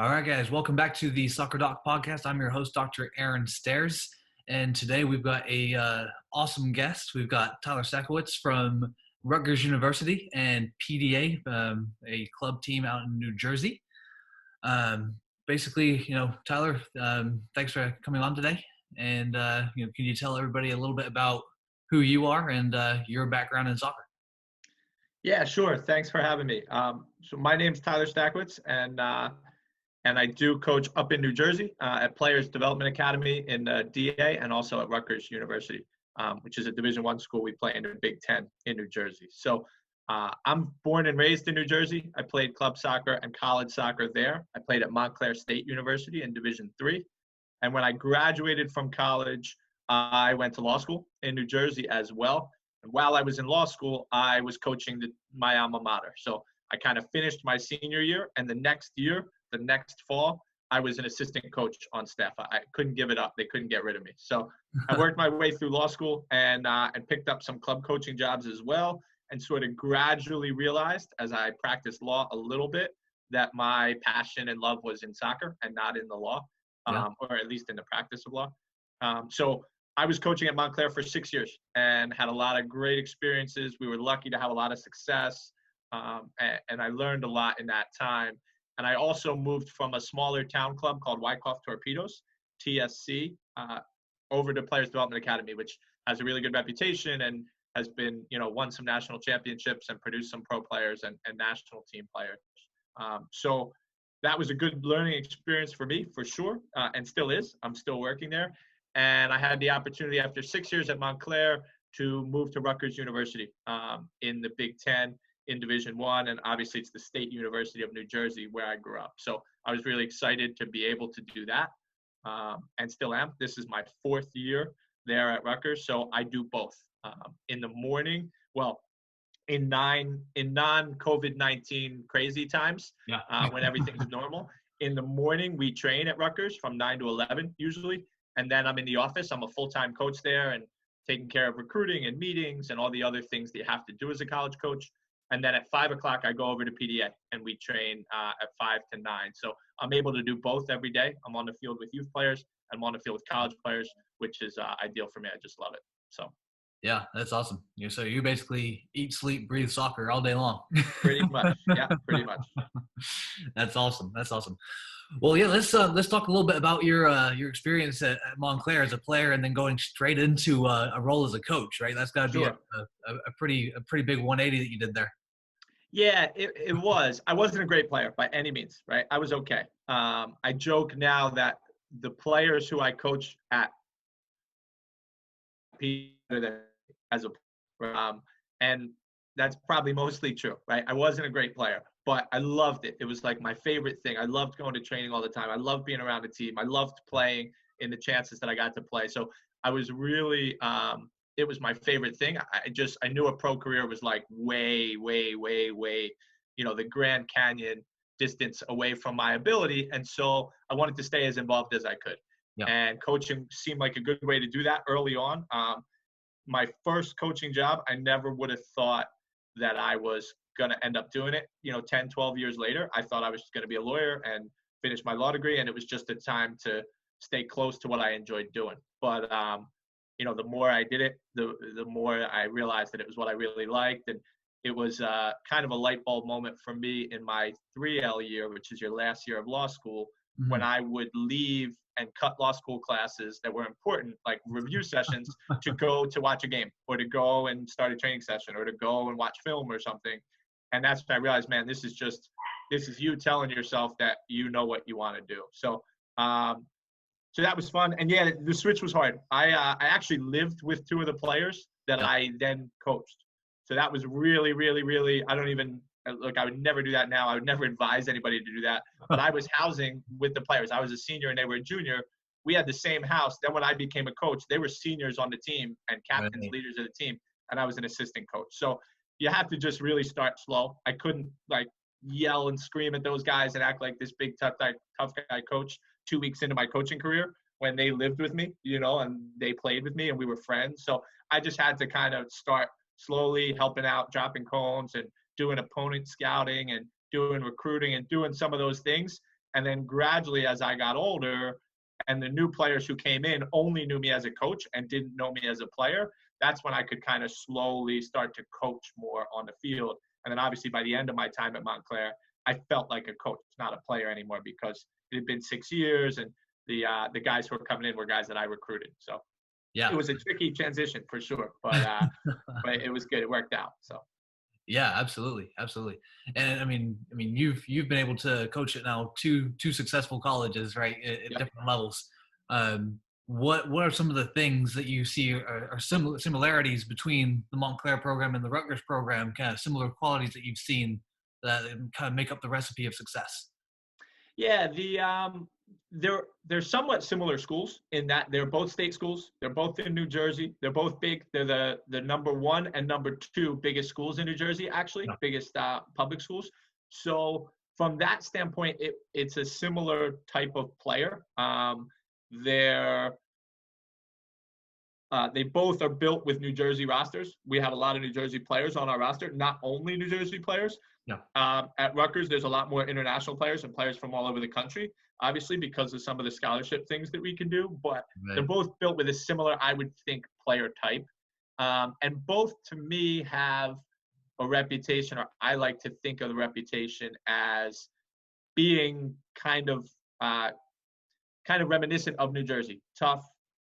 All right, guys, welcome back to the Soccer Doc podcast. I'm your host, Dr. Aaron Stairs, and today we've got a awesome guest. We've got Tyler Stakiwicz from Rutgers University and PDA, a club team out in New Jersey. Basically, Tyler, thanks for coming on today. And can you tell everybody a little bit about who you are and your background in soccer? Yeah, sure. Thanks for having me. So my name's Tyler Stakiwicz, and I do coach up in New Jersey at Players Development Academy in DA and also at Rutgers University, which is a Division I school. We play in the Big Ten in New Jersey. So I'm born and raised in New Jersey. I played club soccer and college soccer there. I played at Montclair State University in Division III. And when I graduated from college, I went to law school in New Jersey as well. And while I was in law school, I was coaching my alma mater. So I kind of finished my senior year, and the next fall, I was an assistant coach on staff. I couldn't give it up. They couldn't get rid of me. So I worked my way through law school and picked up some club coaching jobs as well, and sort of gradually realized as I practiced law a little bit that my passion and love was in soccer and not in the law, or at least in the practice of law. So I was coaching at Montclair for 6 years and had a lot of great experiences. We were lucky to have a lot of success, and I learned a lot in that time. And I also moved from a smaller town club called Wyckoff Torpedoes, TSC, over to Players Development Academy, which has a really good reputation and has been, won some national championships and produced some pro players and national team players. So that was a good learning experience for me, for sure, and still is. I'm still working there. And I had the opportunity after 6 years at Montclair to move to Rutgers University in the Big Ten in Division I, and obviously it's the State University of New Jersey where I grew up. So I was really excited to be able to do that, and still am. This is my 4th year there at Rutgers, so I do both. In the morning, in non-COVID-19 crazy times, when everything's normal, in the morning we train at Rutgers from 9 to 11 usually, and then I'm in the office. I'm a full-time coach there and taking care of recruiting and meetings and all the other things that you have to do as a college coach. And then at 5 o'clock, I go over to PDA and we train at 5 to 9. So I'm able to do both every day. I'm on the field with youth players. I'm on the field with college players, which is ideal for me. I just love it. So. Yeah, that's awesome. So you basically eat, sleep, breathe soccer all day long. Pretty much. Yeah, pretty much. That's awesome. That's awesome. Well, yeah, let's talk a little bit about your experience at Montclair as a player, and then going straight into a role as a coach, right? That's got to be a pretty big 180 that you did there. Yeah, it was. I wasn't a great player by any means, right? I was okay. I joke now that the players who I coach at as a and that's probably mostly true, right? I wasn't a great player, but I loved it. It was like my favorite thing. I loved going to training all the time. I loved being around the team. I loved playing in the chances that I got to play. So I was really it was my favorite thing. I knew a pro career was like way, the Grand Canyon distance away from my ability. And so I wanted to stay as involved as I could. Yeah. And coaching seemed like a good way to do that early on. My first coaching job, I never would have thought that I was going to end up doing it. 10, 12 years later, I thought I was going to be a lawyer and finish my law degree. And it was just a time to stay close to what I enjoyed doing. But, the more I did it, the more I realized that it was what I really liked. And it was kind of a light bulb moment for me in my 3L year, which is your last year of law school, when I would leave and cut law school classes that were important, like review sessions, to go to watch a game or to go and start a training session or to go and watch film or something. And that's when I realized, man, this is you telling yourself that you know what you want to do. So, so that was fun. And yeah, the switch was hard. I actually lived with 2 of the players that I then coached. So that was really, I would never do that now. I would never advise anybody to do that. But I was housing with the players. I was a senior and they were a junior. We had the same house. Then when I became a coach, they were seniors on the team and captains, leaders of the team. And I was an assistant coach. So you have to just really start slow. I couldn't yell and scream at those guys and act like this big tough guy coach 2 weeks into my coaching career when they lived with me, and they played with me and we were friends. So I just had to kind of start slowly helping out, dropping cones and doing opponent scouting and doing recruiting and doing some of those things. And then gradually, as I got older, and the new players who came in only knew me as a coach and didn't know me as a player, that's when I could kind of slowly start to coach more on the field. And then obviously by the end of my time at Montclair, I felt like a coach, not a player anymore, because it had been 6 years, and the guys who were coming in were guys that I recruited. So it Yeah. was a tricky transition for sure, but it was good. It worked out. So. Yeah, absolutely, absolutely. And I mean, you've been able to coach at now two successful colleges, right, at Yep. different levels. What are some of the things that you see are similarities between the Montclair program and the Rutgers program? Kind of similar qualities that you've seen that kind of make up the recipe of success. Yeah, they're somewhat similar schools in that they're both state schools. They're both in New Jersey. They're both big. They're the number one and number two biggest schools in New Jersey, actually, Yeah. biggest public schools. So from that standpoint, it's a similar type of player. They're They both are built with New Jersey rosters. We have a lot of New Jersey players on our roster, not only New Jersey players. Yeah. At Rutgers, there's a lot more international players and players from all over the country, obviously, because of some of the scholarship things that we can do. But they're Right. both built with a similar, I would think, player type. And both, to me, have a reputation, or I like to think of the reputation as being kind of reminiscent of New Jersey. Tough,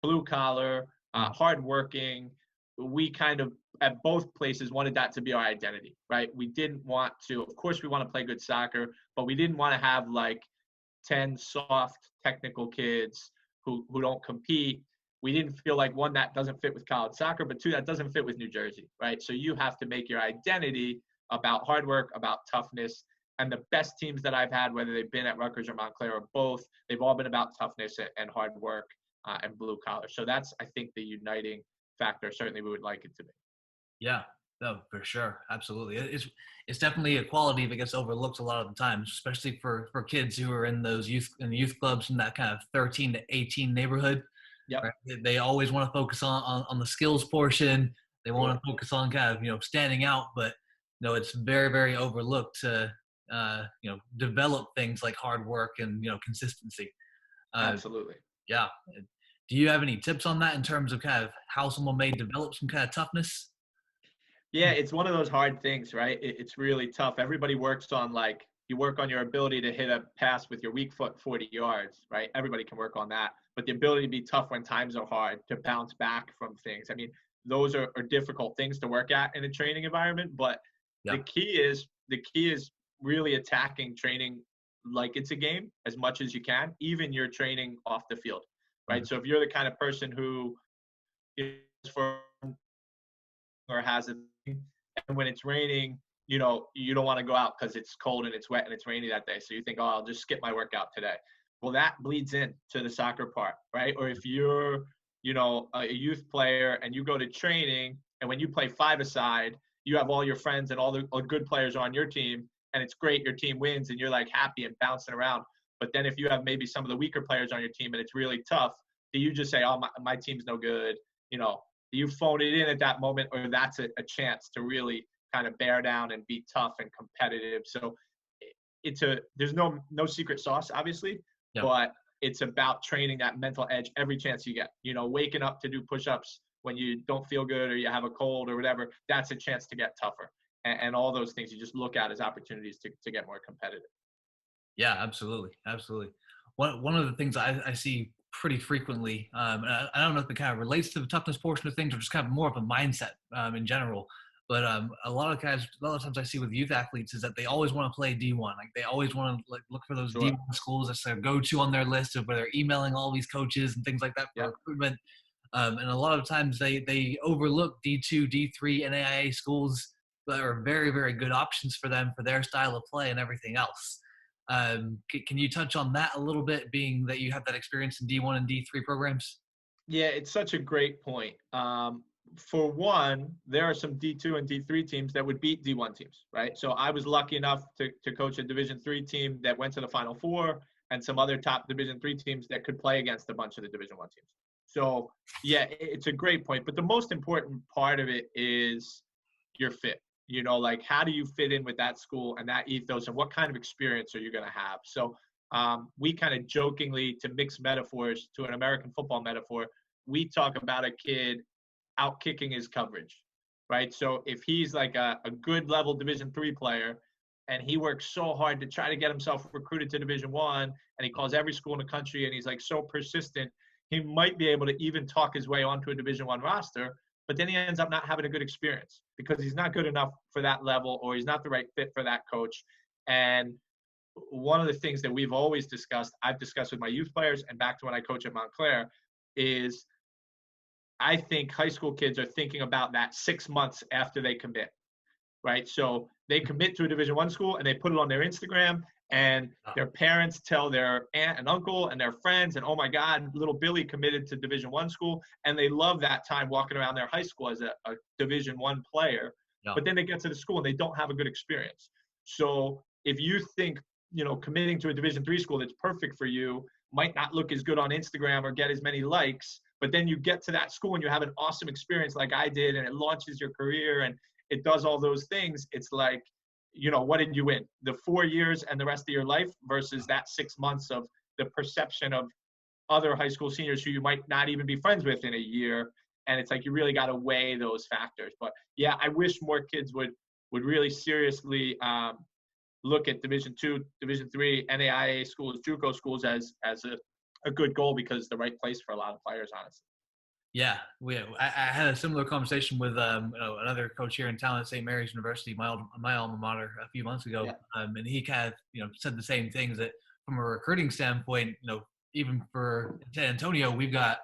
blue collar, hardworking. We kind of at both places wanted that to be our identity, right? We didn't want to, of course, we want to play good soccer, but we didn't want to have like 10 soft technical kids who don't compete. We didn't feel like, one, that doesn't fit with college soccer, but two, that doesn't fit with New Jersey, right? So you have to make your identity about hard work, about toughness. And the best teams that I've had, whether they've been at Rutgers or Montclair or both, they've all been about toughness and hard work and blue collar. So that's, I think, the uniting factor. Certainly we would like it to be. Yeah, no, for sure, absolutely. It's definitely a quality that gets overlooked a lot of the times, especially for kids who are in those youth clubs in that kind of 13 to 18 neighborhood. Yep. Right? They always want to focus on the skills portion. They want Sure. to focus on kind of standing out, but it's very very overlooked to develop things like hard work and consistency. Uh, Absolutely. yeah. Do you have any tips on that in terms of kind of how someone may develop some kind of toughness? Yeah, it's one of those hard things, right? It's really tough. Everybody works on, like, you work on your ability to hit a pass with your weak foot 40 yards, right? Everybody can work on that. But the ability to be tough when times are hard, to bounce back from things. I mean, those are difficult things to work at in a training environment. But Yeah. the key is really attacking training like it's a game as much as you can, even your training off the field, right? Mhm. So if you're the kind of person who is for or has a thing, and when it's raining, you don't want to go out because it's cold and it's wet and it's rainy that day. So you think, oh, I'll just skip my workout today. Well, that bleeds in to the soccer part, right? Or if you're, a youth player and you go to training, and when you play five-a-side, you have all your friends and all the good players on your team, and it's great, your team wins, and you're like happy and bouncing around. But then if you have maybe some of the weaker players on your team and it's really tough, do you just say, oh, my team's no good? Do you phone it in at that moment, or that's a chance to really kind of bear down and be tough and competitive? So there's no secret sauce, obviously, Yeah. but it's about training that mental edge every chance you get. Waking up to do push-ups when you don't feel good or you have a cold or whatever, that's a chance to get tougher. And all those things you just look at as opportunities to get more competitive. Yeah, absolutely, absolutely. One of the things I see pretty frequently, and I don't know if it kind of relates to the toughness portion of things or just kind of more of a mindset in general. But a lot of times I see with youth athletes is that they always want to play D1. Like they always want to like look for those Sure. D1 schools that's their go-to on their list of where they're emailing all these coaches and things like that for Yeah. recruitment. And a lot of times they overlook D2, D3, NAIA schools that are very, very good options for them for their style of play and everything else. Can you touch on that a little bit, being that you have that experience in D1 and D3 programs? Yeah, it's such a great point. For one, there are some D2 and D3 teams that would beat D1 teams, right? So I was lucky enough to coach a Division III team that went to the Final Four, and some other top Division III teams that could play against a bunch of the Division I teams. So yeah, it's a great point. But the most important part of it is your fit. Like, how do you fit in with that school and that ethos, and what kind of experience are you going to have? So we kind of jokingly, to mix metaphors to an American football metaphor, we talk about a kid out kicking his coverage, right? So if he's like a good level Division III player and he works so hard to try to get himself recruited to Division I, and he calls every school in the country, and he's like so persistent, he might be able to even talk his way onto a Division I roster, but then he ends up not having a good experience because he's not good enough for that level, or he's not the right fit for that coach. And one of the things that we've always discussed, I've discussed with my youth players and back to when I coach at Montclair, is I think high school kids are thinking about that 6 months after they commit, right? So they commit to a Division I school and they put it on their Instagram, and their parents tell their aunt and uncle and their friends, and oh my God, little Billy committed to Division I school, and they love that time walking around their high school as a Division I player. Yeah. But then they get to the school and they don't have a good experience. So if you think, committing to a Division III school that's perfect for you might not look as good on Instagram or get as many likes, but then you get to that school and you have an awesome experience like I did, and it launches your career and it does all those things. It's like, what did you win? The 4 years and the rest of your life versus that 6 months of the perception of other high school seniors who you might not even be friends with in a year. And it's like, you really got to weigh those factors. But yeah, I wish more kids would really seriously look at Division II, Division III, NAIA schools, JUCO schools as a good goal, because it's the right place for a lot of players, honestly. Yeah, I had a similar conversation with another coach here in town at St. Mary's University, my alma mater, a few months ago, Yeah. And he kind of said the same things, that from a recruiting standpoint, even for San Antonio, we've got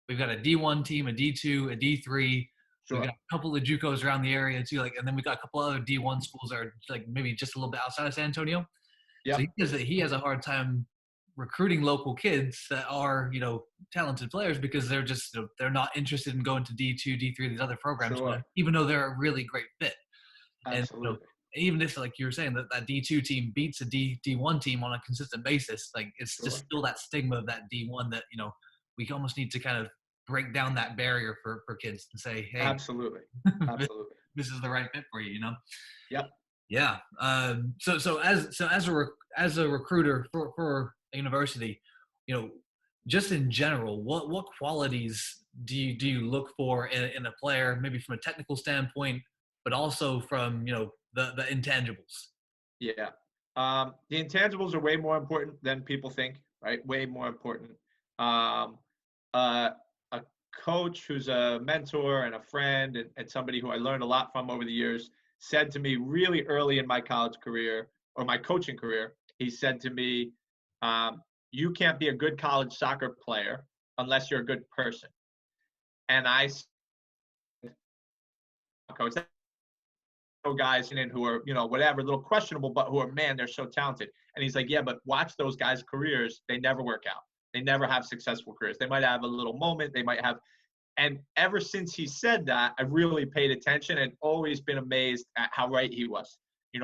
a D1 team, a D2, a D3. Sure. We've got a couple of JUCOs around the area too, and then we've got a couple other D1 schools that are like maybe just a little bit outside of San Antonio. Yeah. So he has a hard time recruiting local kids that are talented players, because they're just they're not interested in going to D2, D3, these other programs, Sure. even though they're a really great fit. Absolutely. And even if, like you were saying, that D2 team beats a D1 team on a consistent basis, like it's Sure. just still that stigma of that D1 that we almost need to kind of break down that barrier for kids and say, hey, Absolutely. Absolutely. this is the right fit for you. Yep. Yeah. So as a recruiter for a university, just in general, what qualities do you look for in a player, maybe from a technical standpoint, but also from the intangibles? Yeah. The intangibles are way more important than people think, right? Way more important. A coach who's a mentor and a friend and somebody who I learned a lot from over the years said to me really early in my college career, or my coaching career, he said to me, you can't be a good college soccer player unless you're a good person. And I said, coach, guys in who are, whatever, a little questionable, but who are, man, they're so talented. And he's like, yeah, but watch those guys' careers. They never work out. They never have successful careers. They might have a little moment. They might have. And ever since he said that, I've really paid attention and always been amazed at how right he was.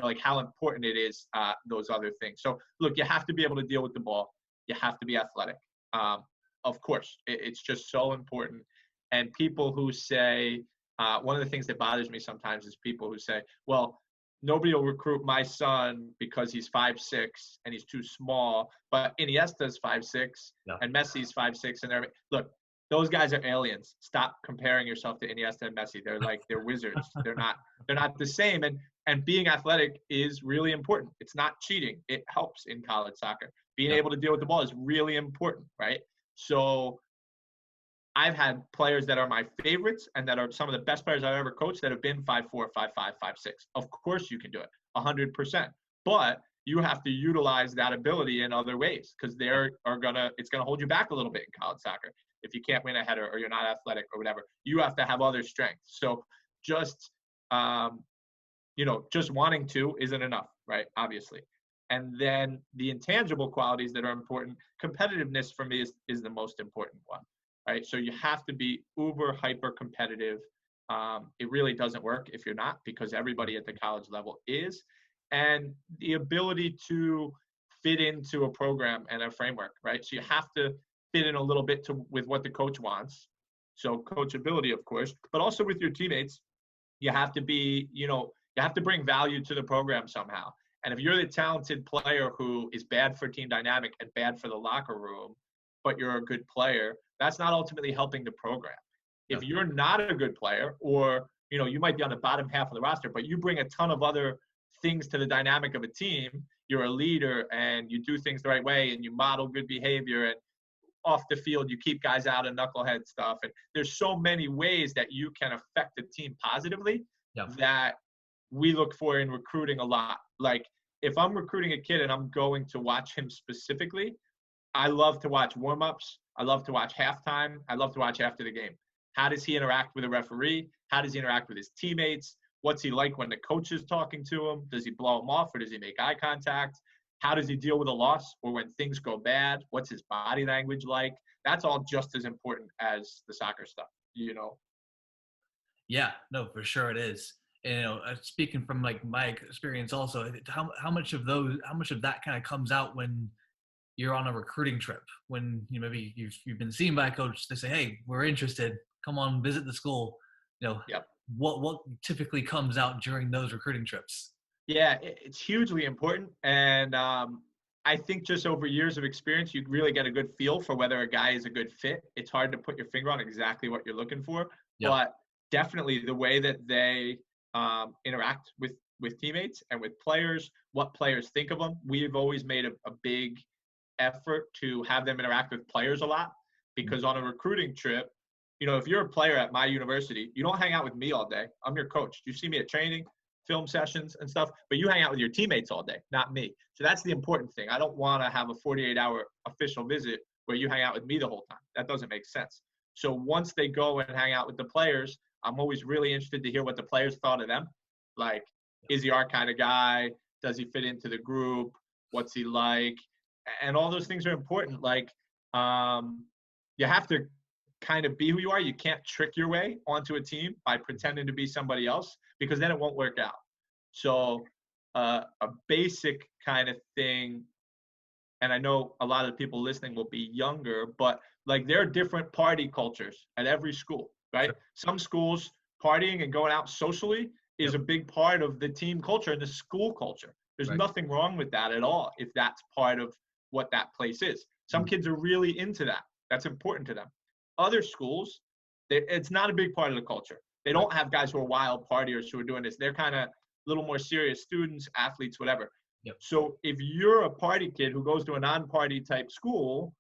Like how important it is, those other things. So look, you have to be able to deal with the ball. You have to be athletic. Of course, it's just so important. And people who say, one of the things that bothers me sometimes is people who say, well, nobody will recruit my son because he's 5'6" and he's too small, but Iniesta's 5'6" and Messi's 5'6", and look, those guys are aliens. Stop comparing yourself to Iniesta and Messi. They're wizards. They're not the same. And being athletic is really important. It's not cheating. It helps in college soccer. Being able to deal with the ball is really important, right? So I've had players that are my favorites and that are some of the best players I've ever coached that have been 5'4", 5'5", 5'6". Of course you can do it, 100%. But you have to utilize that ability in other ways, because it's gonna hold you back a little bit in college soccer. If you can't win a header or you're not athletic or whatever, you have to have other strengths. So just wanting to isn't enough, right? Obviously. And then the intangible qualities that are important, competitiveness for me is the most important one. Right? So you have to be uber hyper competitive. It really doesn't work if you're not, because everybody at the college level is. And the ability to fit into a program and a framework, right? So you have to fit in a little bit with what the coach wants. So coachability, of course, but also with your teammates, you have to be, you have to bring value to the program somehow. And if you're the talented player who is bad for team dynamic and bad for the locker room, but you're a good player, that's not ultimately helping the program. If you're not a good player, or you might be on the bottom half of the roster, but you bring a ton of other things to the dynamic of a team, you're a leader and you do things the right way and you model good behavior, and off the field you keep guys out of knucklehead stuff, and there's so many ways that you can affect the team positively that we look for in recruiting a lot. Like, if I'm recruiting a kid and I'm going to watch him specifically, I love to watch warm-ups. I love to watch halftime. I love to watch after the game. How does he interact with a referee? How does he interact with his teammates? What's he like when the coach is talking to him? Does he blow him off, or does he make eye contact? How does he deal with a loss or when things go bad? What's his body language like? That's all just as important as the soccer stuff, Yeah, no, for sure it is. And, speaking from like my experience also, how much of that kind of comes out when you're on a recruiting trip, when maybe you've been seen by a coach, they say, hey, we're interested, come on, visit the school. What typically comes out during those recruiting trips? Yeah, it's hugely important. And I think just over years of experience, you really get a good feel for whether a guy is a good fit. It's hard to put your finger on exactly what you're looking for, but definitely the way that they interact with teammates and with players, what players think of them. We've always made a big effort to have them interact with players a lot, because on a recruiting trip, if you're a player at my university, you don't hang out with me all day. I'm your coach. You see me at training, film sessions and stuff, but you hang out with your teammates all day, not me. So that's the important thing. I don't want to have a 48-hour official visit where you hang out with me the whole time. That doesn't make sense. So once they go and hang out with the players, I'm always really interested to hear what the players thought of them. Like, is he our kind of guy? Does he fit into the group? What's he like? And all those things are important. Like, you have to kind of be who you are. You can't trick your way onto a team by pretending to be somebody else, because then it won't work out. So a basic kind of thing, and I know a lot of the people listening will be younger, but like, there are different party cultures at every school, right? Sure. Some schools, partying and going out socially is a big part of the team culture and the school culture. There's nothing wrong with that at all if that's part of what that place is. Some kids are really into that. That's important to them. Other schools, it's not a big part of the culture. They don't have guys who are wild partiers who are doing this. They're kind of a little more serious students, athletes, whatever. So if you're a party kid who goes to a non-party type school,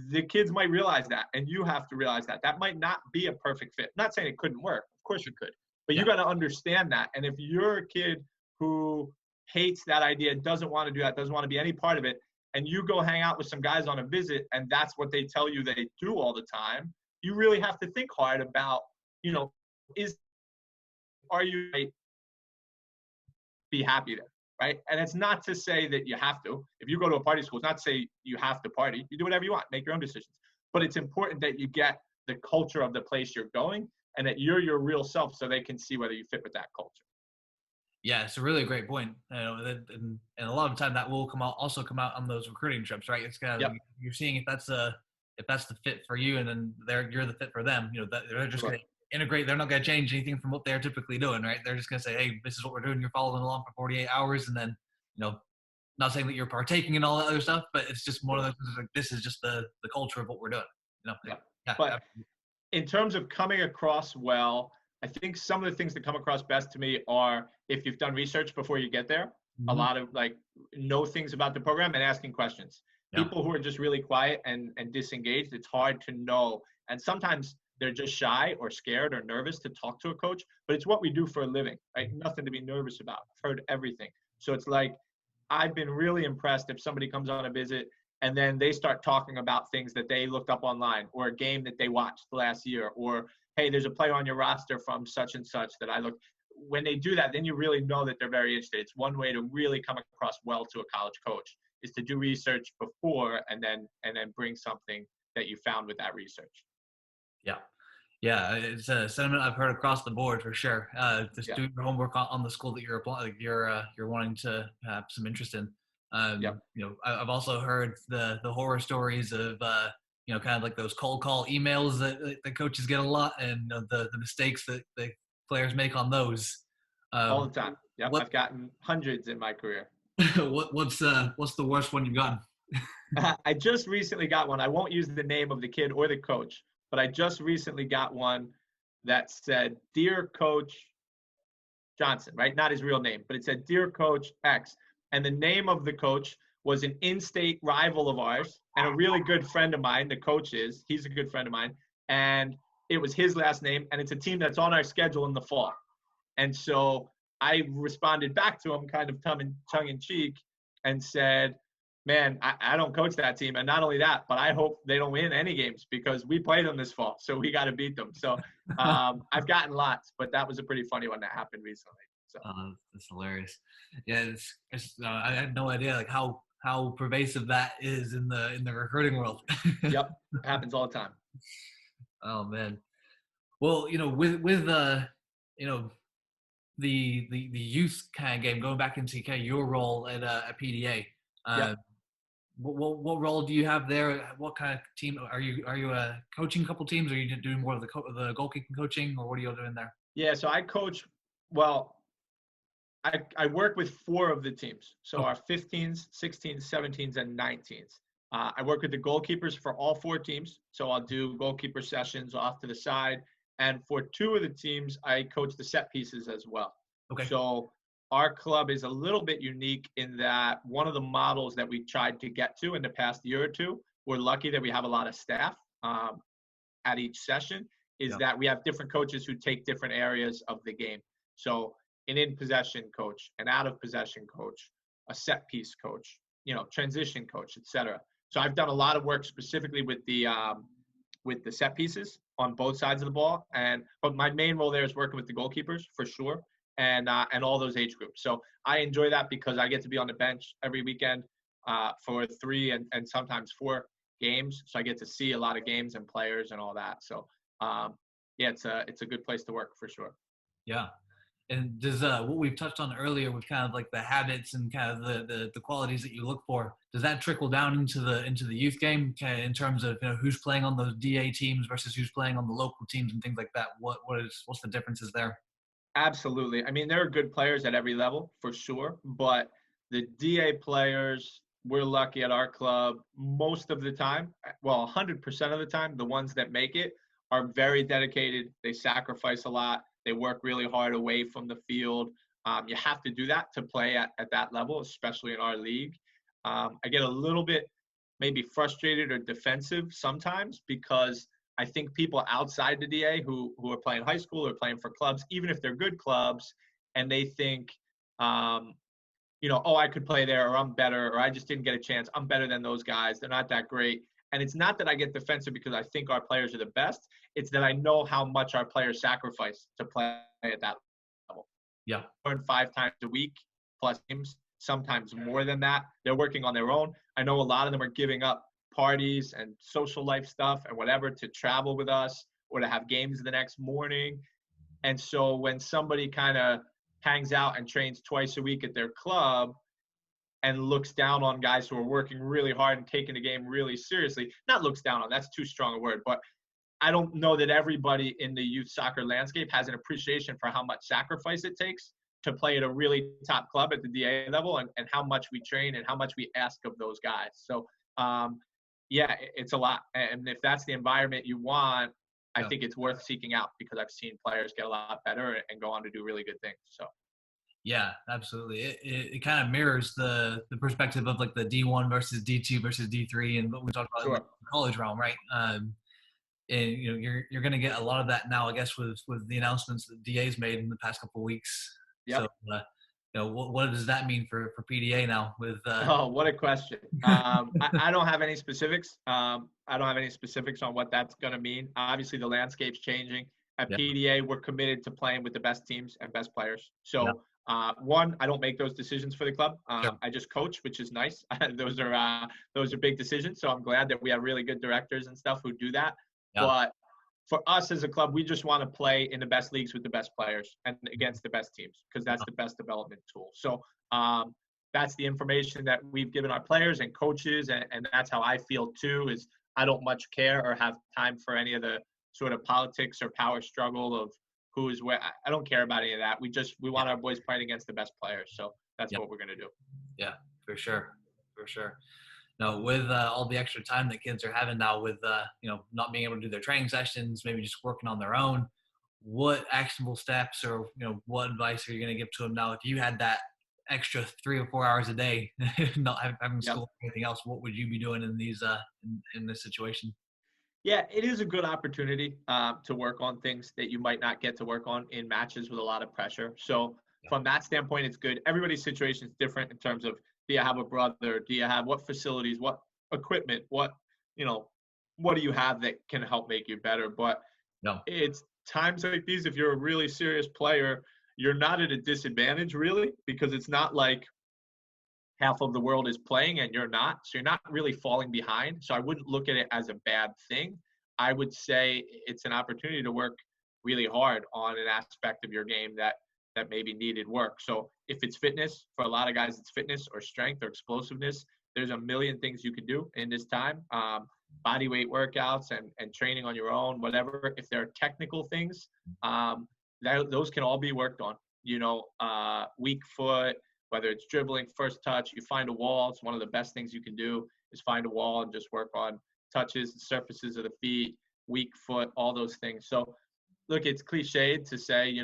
the kids might realize that, and you have to realize that. That might not be a perfect fit. I'm not saying it couldn't work. Of course it could. But you got to understand that. And if you're a kid who hates that idea, doesn't want to do that, doesn't want to be any part of it, and you go hang out with some guys on a visit and that's what they tell you they do all the time, you really have to think hard about, are you be happy there, right? And it's not to say that you have to. If you go to a party school, it's not to say you have to party. You do whatever you want, make your own decisions. But it's important that you get the culture of the place you're going and that you're your real self so they can see whether you fit with that culture. Yeah, it's a really great point. And a lot of the time that will come out on those recruiting trips, right? It's kind of you're seeing if that's the fit for you, and then you're the fit for them. That they're just going to integrate. They're not going to change anything from what they're typically doing, right? They're just going to say, hey, this is what we're doing. You're following along for 48 hours, and then not saying that you're partaking in all that other stuff, but it's just one of those things like, this is just the culture of what we're doing. But in terms of coming across well, I think some of the things that come across best to me are if you've done research before you get there, a lot of know things about the program and asking questions. People who are just really quiet and disengaged, it's hard to know. And sometimes they're just shy or scared or nervous to talk to a coach, but it's what we do for a living, right? Nothing to be nervous about. I've heard everything. So it's like, I've been really impressed if somebody comes on a visit and then they start talking about things that they looked up online, or a game that they watched last year, or, hey, there's a player on your roster from such and such that I looked. When they do that, then you really know that they're very interested. It's one way to really come across well to a college coach, is to do research before and then bring something that you found with that research. Yeah, it's a sentiment I've heard across the board for sure. Just do your homework on the school that you're applying, you're wanting to have some interest in. I've also heard the horror stories of kind of like those cold call emails that the coaches get a lot, and the mistakes that the players make on those. All the time. I've gotten hundreds in my career. What's the worst one you've gotten? I just recently got one. I won't use the name of the kid or the coach, but I just recently got one that said, "Dear Coach Johnson," right? Not his real name, but it said, "Dear Coach X." And the name of the coach was an in-state rival of ours and a really good friend of mine. The coach he's a good friend of mine. And it was his last name. And it's a team that's on our schedule in the fall. And so I responded back to him kind of tongue in cheek and said, "Man, I don't coach that team. And not only that, but I hope they don't win any games because we play them this fall. So we got to beat them." So I've gotten lots, but that was a pretty funny one that happened recently. So That's hilarious. Yeah, I had no idea like how pervasive that is in the recruiting world. yep, it happens all the time. Oh man. Well, with you know, the youth kind of game, going back into kind of your role at PDA. Yep. What role do you have there? What kind of team are you coaching a couple teams? Or are you doing more of the goal kicking coaching, or what are you doing there? Yeah, so I coach. Well, I work with 4 of the teams. So our 15s, 16s, 17s, and 19s. I work with the goalkeepers for all 4 teams. So I'll do goalkeeper sessions off to the side. And for 2 of the teams, I coach the set pieces as well. Okay. So our club is a little bit unique in that one of the models that we tried to get to in the past year or two, we're lucky that we have a lot of staff at each session, is that we have different coaches who take different areas of the game. So an in-possession coach, an out-of-possession coach, a set-piece coach, transition coach, etc. So I've done a lot of work specifically with the set pieces on both sides of the ball, but my main role there is working with the goalkeepers for sure, and all those age groups. So I enjoy that because I get to be on the bench every weekend for 3 and sometimes 4 games. So I get to see a lot of games and players and all that. So yeah, it's a good place to work for sure. Yeah. And does what we've touched on earlier with kind of like the habits and kind of the qualities that you look for, does that trickle down into the youth game in terms of who's playing on those DA teams versus who's playing on the local teams and things like that? What's the differences there? Absolutely. I mean, there are good players at every level for sure, but the DA players, we're lucky at our club most of the time, well, 100% of the time, the ones that make it are very dedicated. They sacrifice a lot. They work really hard away from the field. You have to do that to play at that level, especially in our league. I get a little bit maybe frustrated or defensive sometimes because I think people outside the DA who are playing high school or playing for clubs, even if they're good clubs, and they think, oh, I could play there, or I'm better, or I just didn't get a chance. I'm better than those guys. They're not that great. And it's not that I get defensive because I think our players are the best. It's that I know how much our players sacrifice to play at that level. Yeah. 5 times a week plus games, sometimes more than that. They're working on their own. I know a lot of them are giving up parties and social life stuff and whatever to travel with us or to have games the next morning. And so when somebody kind of hangs out and trains twice a week at their club and looks down on guys who are working really hard and taking the game really seriously, not looks down on, that's too strong a word, but I don't know that everybody in the youth soccer landscape has an appreciation for how much sacrifice it takes to play at a really top club at the DA level and how much we train and how much we ask of those guys. So, yeah, it's a lot. And if that's the environment you want, I think it's worth seeking out because I've seen players get a lot better and go on to do really good things. So. Yeah, absolutely. It kind of mirrors the perspective of like the D1 versus D2 versus D3 and what we talked about in the college realm, right? And you're going to get a lot of that now, I guess, with the announcements that DA's made in the past couple of weeks. Yep. So, what does that mean for PDA now? Oh, what a question! I don't have any specifics. I don't have any specifics on what that's going to mean. Obviously, the landscape's changing. At PDA, we're committed to playing with the best teams and best players. So. One, I don't make those decisions for the club. I just coach, which is nice. Those are big decisions. So I'm glad that we have really good directors and stuff who do that. Yeah. But for us as a club, we just want to play in the best leagues with the best players and against the best teams because that's the best development tool. So that's the information that we've given our players and coaches, and that's how I feel too. Is I don't much care or have time for any of the sort of politics or power struggle of who is where. I don't care about any of that. We want our boys playing against the best players. So that's what we're going to do. Yeah, for sure, for sure. Now, with all the extra time that kids are having now, with not being able to do their training sessions, maybe just working on their own, what actionable steps or what advice are you going to give to them now? If you had that extra 3 or 4 hours a day, not having Yep. school or anything else, what would you be doing in these in this situation? Yeah, it is a good opportunity to work on things that you might not get to work on in matches with a lot of pressure. So Yeah, from that standpoint, it's good. Everybody's situation is different in terms of, do you have a brother? Do you have what facilities? What equipment? You know, what do you have that can help make you better? But no, it's times like these, if you're a really serious player, you're not at a disadvantage really, because it's not like half of the world is playing and you're not. So you're not really falling behind. So I wouldn't look at it as a bad thing. I would say it's an opportunity to work really hard on an aspect of your game that maybe needed work. So if it's fitness, for a lot of guys, it's fitness or strength or explosiveness. There's a million things you can do in this time. Body weight workouts and training on your own, whatever. If there are technical things, those can all be worked on. Weak foot, whether it's dribbling, first touch, you find a wall. It's one of the best things you can do is find a wall and just work on touches, surfaces of the feet, weak foot, all those things. So look, it's cliched to say,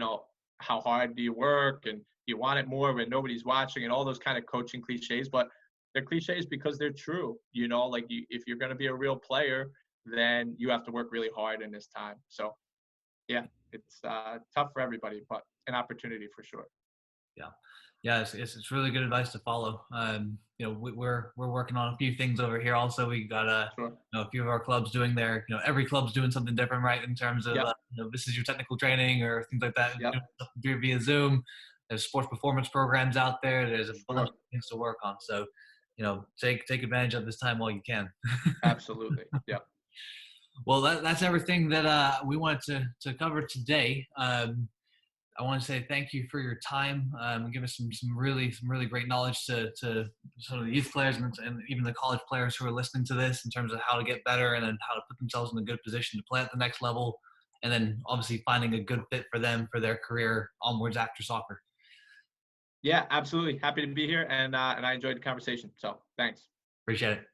how hard do you work and you want it more when nobody's watching and all those kind of coaching cliches, but they're cliches because they're true. If you're going to be a real player, then you have to work really hard in this time. So yeah, it's tough for everybody, but an opportunity for sure. yeah, yeah. It's really good advice to follow. We're working on a few things over here. Also, we got Sure. a few of our clubs doing their, every club's doing something different, right? In terms of, Yep. this is your technical training or things like that. Yep. Doing stuff via Zoom. There's sports performance programs out there. There's a bunch Sure. of things to work on. So, take advantage of this time while you can. Absolutely. Yep. Well, that's everything that we wanted to cover today. I want to say thank you for your time. Give us some really great knowledge to some of the youth players and even the college players who are listening to this in terms of how to get better and then how to put themselves in a good position to play at the next level, and then obviously finding a good fit for them for their career onwards after soccer. Yeah, absolutely. Happy to be here, and I enjoyed the conversation. So thanks. Appreciate it.